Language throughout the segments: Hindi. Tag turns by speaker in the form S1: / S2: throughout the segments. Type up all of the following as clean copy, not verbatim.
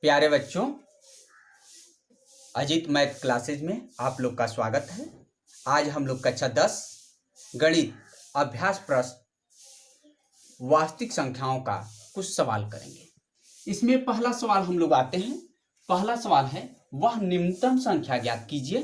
S1: प्यारे बच्चों, अजीत मैथ क्लासेज में आप लोग का स्वागत है। आज हम लोग कक्षा 10 गणित अभ्यास प्रश्न वास्तविक संख्याओं का कुछ सवाल करेंगे। इसमें पहला सवाल हम लोग आते हैं। पहला सवाल है, वह निम्नतम संख्या ज्ञात कीजिए।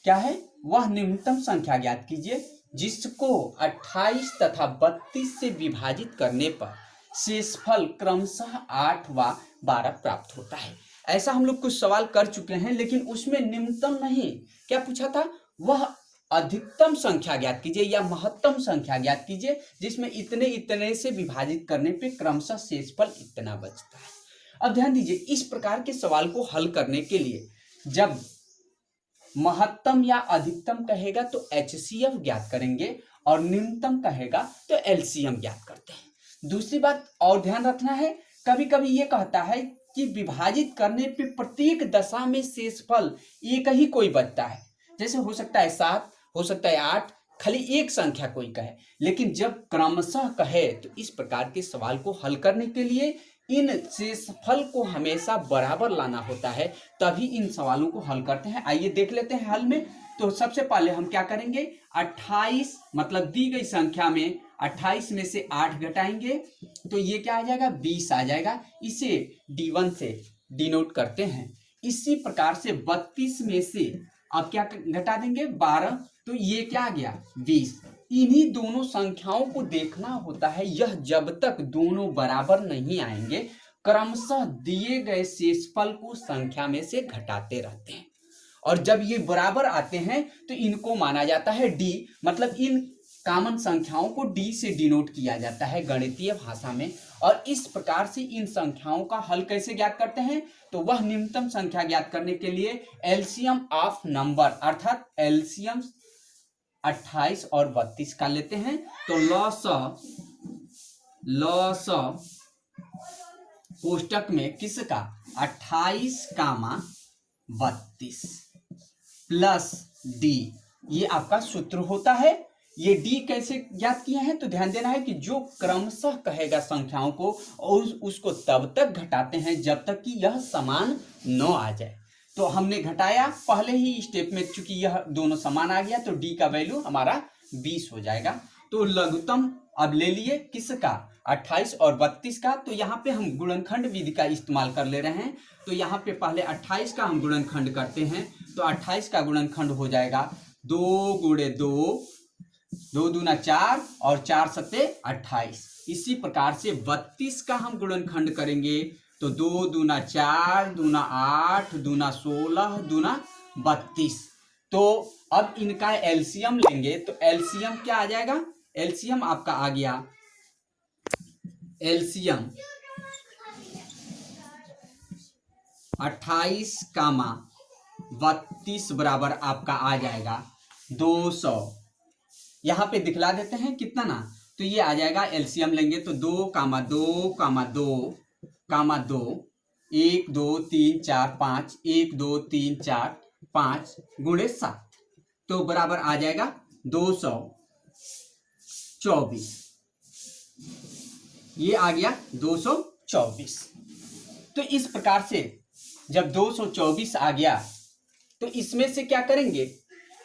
S1: क्या है? वह निम्नतम संख्या ज्ञात कीजिए जिसको 28 तथा 32 से विभाजित करने पर शेषफल क्रमशः 8 व 12 प्राप्त होता है। ऐसा हम लोग कुछ सवाल कर चुके हैं, लेकिन उसमें निम्नतम नहीं, क्या पूछा था? वह अधिकतम संख्या ज्ञात कीजिए या महत्तम संख्या ज्ञात कीजिए जिसमें इतने इतने से विभाजित करने पे क्रमशः शेषफल इतना बचता है। अब ध्यान दीजिए, इस प्रकार के सवाल को हल करने के लिए जब महत्तम या अधिकतम कहेगा तो एचसीएफ ज्ञात करेंगे और निम्नतम कहेगा तो एलसीएम ज्ञात करते हैं। दूसरी बात और ध्यान रखना है, कभी कभी ये कहता है कि विभाजित करने पे प्रत्येक दशा में शेषफल एक ही कोई बचता है। जैसे हो सकता है 7, हो सकता है 8, खाली एक संख्या कोई कहे। लेकिन जब क्रमशः कहे तो इस प्रकार के सवाल को हल करने के लिए इन शेषफल को हमेशा बराबर लाना होता है, तभी इन सवालों को हल करते हैं। आइए देख लेते हैं हल में। तो सबसे पहले हम क्या करेंगे, 28 मतलब दी गई संख्या में 28 में से 8 घटाएंगे तो ये क्या आ जाएगा, 20 आ जाएगा। इसे D1 से डिनोट करते हैं। इसी प्रकार से 32 में से अब क्या घटा देंगे, 12, तो ये क्या आ गया, 20। इन्हीं दोनों संख्याओं को देखना होता है। यह जब तक दोनों बराबर नहीं आएंगे क्रमशः दिए गए शेषफल को संख्या में से घटाते रहते हैं, और जब ये बराबर आते हैं तो इनको माना जाता है डी, मतलब इन कॉमन संख्याओं को डी से डिनोट किया जाता है गणितीय भाषा में। और इस प्रकार से इन संख्याओं का हल कैसे ज्ञात करते हैं, तो वह निम्नतम संख्या ज्ञात करने के लिए एलसीएम ऑफ नंबर अर्थात एलसीएम 28 और 32 का लेते हैं। तो लॉस कोष्टक में किसका, 28 कामा 32 प्लस डी, ये आपका सूत्र होता है। ये डी कैसे ज्ञात किए हैं, तो ध्यान देना है कि जो क्रमशः कहेगा संख्याओं को और उसको तब तक घटाते हैं जब तक कि यह समान न आ जाए। तो हमने घटाया पहले ही स्टेप में, चूंकि यह दोनों समान आ गया तो डी का वैल्यू हमारा 20 हो जाएगा। तो लघुत्तम अब ले लिए किसका, 28 और 32 का। तो यहाँ पे हम गुणनखंड विधि का इस्तेमाल कर ले रहे हैं। तो यहाँ पे पहले 28 का हम गुणनखंड करते हैं। तो 28 का गुणनखंड हो जाएगा 2 गुणे 2, 2 दूना 4 और 4 सत्ते 28। इसी प्रकार से 32 का हम गुणनखंड करेंगे तो 2 दूना 4, दूना 8, दूना 16, दूना 32। तो अब इनका एलसीएम लेंगे तो एलसीएम क्या आ जाएगा, एलसीएम आपका आ गया, एलसीएम 28 कामा 32 बराबर आपका आ जाएगा 200। यहाँ पे दिखला देते हैं कितना ना, तो ये आ जाएगा, एलसीएम लेंगे तो 2 कामा 2 कामा 2 कामा 2, 1 2 3 4 5, 1 2 3 4 5 गुणे 7, तो बराबर आ जाएगा 224। ये आ गया 224। तो इस प्रकार से जब 224 आ गया तो इसमें से क्या करेंगे,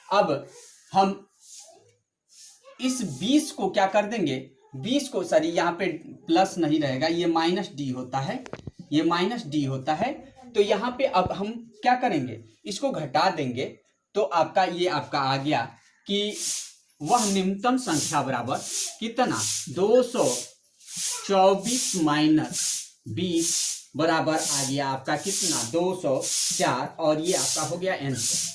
S1: अब हम इस 20 को क्या कर देंगे, 20 को सॉरी यहाँ पे प्लस नहीं रहेगा, ये माइनस डी होता है, ये माइनस डी होता है। तो यहाँ पे अब हम क्या करेंगे, इसको घटा देंगे तो आपका ये आपका आ गया कि वह निम्नतम संख्या बराबर कितना, 224 माइनस 20 बराबर आ गया आपका कितना, 204, और ये आपका हो गया आंसर।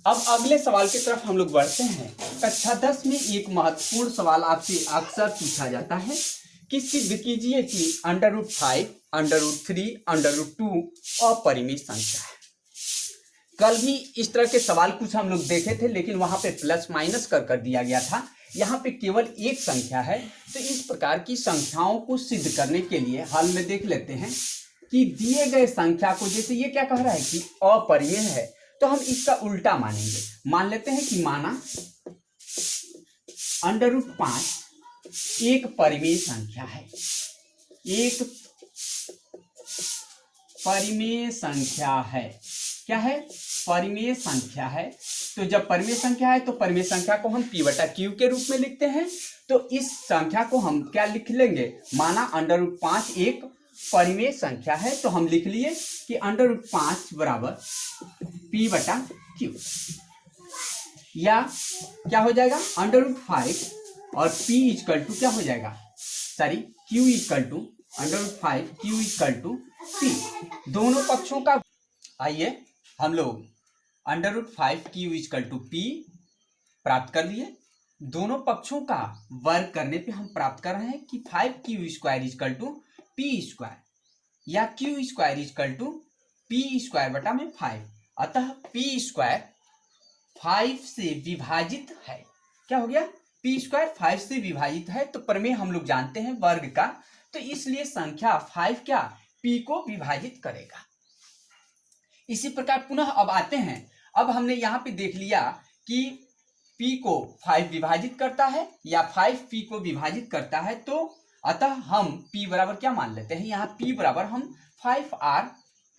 S1: अब अगले सवाल की तरफ हम लोग बढ़ते हैं। कक्षा 10 में एक महत्वपूर्ण सवाल आपसे अक्सर पूछा जाता है कि सिद्ध कीजिए कि √5, √3, √2 अपरिमेय संख्या है। कल भी इस तरह के सवाल कुछ हम लोग देखे थे, लेकिन वहां पे प्लस माइनस कर दिया गया था। यहाँ पे केवल एक संख्या है। तो इस प्रकार की संख्याओं को सिद्ध करने के लिए हल में देख लेते हैं कि दिए गए संख्या को, जैसे ये क्या कह रहा है कि अपरिमेय है, तो हम इसका उल्टा मानेंगे। मान लेते हैं कि माना √5 एक परिमेय संख्या है, एक परिमेय संख्या है। क्या है? परिमेय संख्या है। तो जब परिमेय संख्या है तो परिमेय संख्या को हम p बटा q के रूप में लिखते हैं। तो इस संख्या को हम क्या लिख लेंगे? माना √5 एक परिमेय संख्या है, तो हम लिख लिए कि √5 बराबर p बटा q, या क्या हो जाएगा? √5 और p इक्वल टू क्या हो जाएगा? Sorry, q equal to √5 q equal to p। दोनों पक्षों का आइए हम लोग √5 q इक्वल टू p प्राप्त कर लिए। दोनों पक्षों का वर्ग करने पे हम प्राप्त कर रहे हैं कि 5q square equal to p square, या q square equal to p square बटा में 5। अतः p स्क्वायर 5 से विभाजित है। क्या हो गया? p स्क्वायर 5 से विभाजित है। तो प्रमेय हम लोग जानते हैं वर्ग का, तो इसलिए संख्या 5 क्या p को विभाजित करेगा। इसी प्रकार पुनः अब आते हैं। अब हमने यहाँ पे देख लिया कि p को 5 विभाजित करता है या 5 p को विभाजित करता है, तो अतः हम p बराबर क्या मान लेते हैं? यहाँ p बराबर हम 5r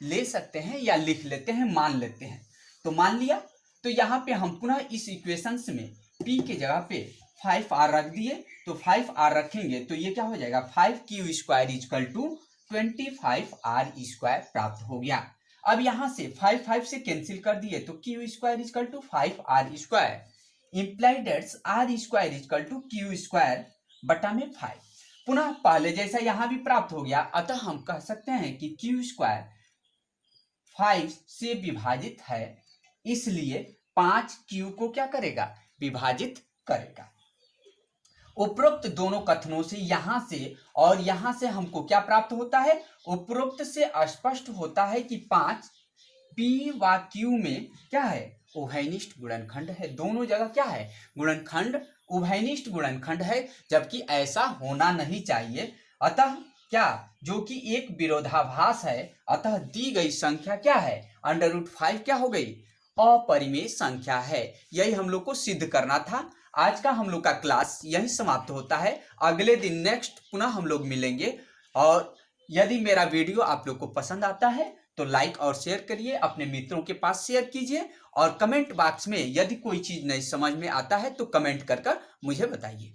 S1: ले सकते हैं या लिख लेते हैं, मान लेते हैं। तो मान लिया। तो यहाँ पे हम पुनः इस इक्वेशंस में p के जगह पे 5r रख दिए। तो 5r रखेंगे तो ये क्या हो जाएगा? 5q square equal to 25r square प्राप्त हो गया। अब यहाँ से 5 से कैंसिल कर दिए तो q square equal to 5r square imply that's r square equal to q square बटा में 5। पुनः पहले जैसा यहाँ भी प्राप्त हो गया। अतः हम कह सकते हैं कि q स्क्वायर 5 से विभाजित है, इसलिए 5q को क्या करेगा? विभाजित करेगा। उपरोक्त दोनों कथनों से यहां से और यहां से हमको क्या प्राप्त होता है? उपरोक्त से स्पष्ट होता है कि 5 p व q में क्या है? उभयनिष्ठ गुणनखंड है। दोनों जगह क्या है? गुणनखंड, उभयनिष्ठ गुणनखंड है, जबकि ऐसा होना नहीं चाहिए। अतः क्या, जो कि एक विरोधाभास है, अतः दी गई संख्या क्या है? √5 क्या हो गई? अपरिमेय संख्या है। यही हम लोग को सिद्ध करना था। आज का हम लोग का क्लास यही समाप्त होता है। अगले दिन नेक्स्ट पुनः हम लोग मिलेंगे। और यदि मेरा वीडियो आप लोग को पसंद आता है तो लाइक और शेयर करिए, अपने मित्रों के पास शेयर कीजिए, और कमेंट बॉक्स में यदि कोई चीज नहीं समझ में आता है तो कमेंट कर मुझे बताइए।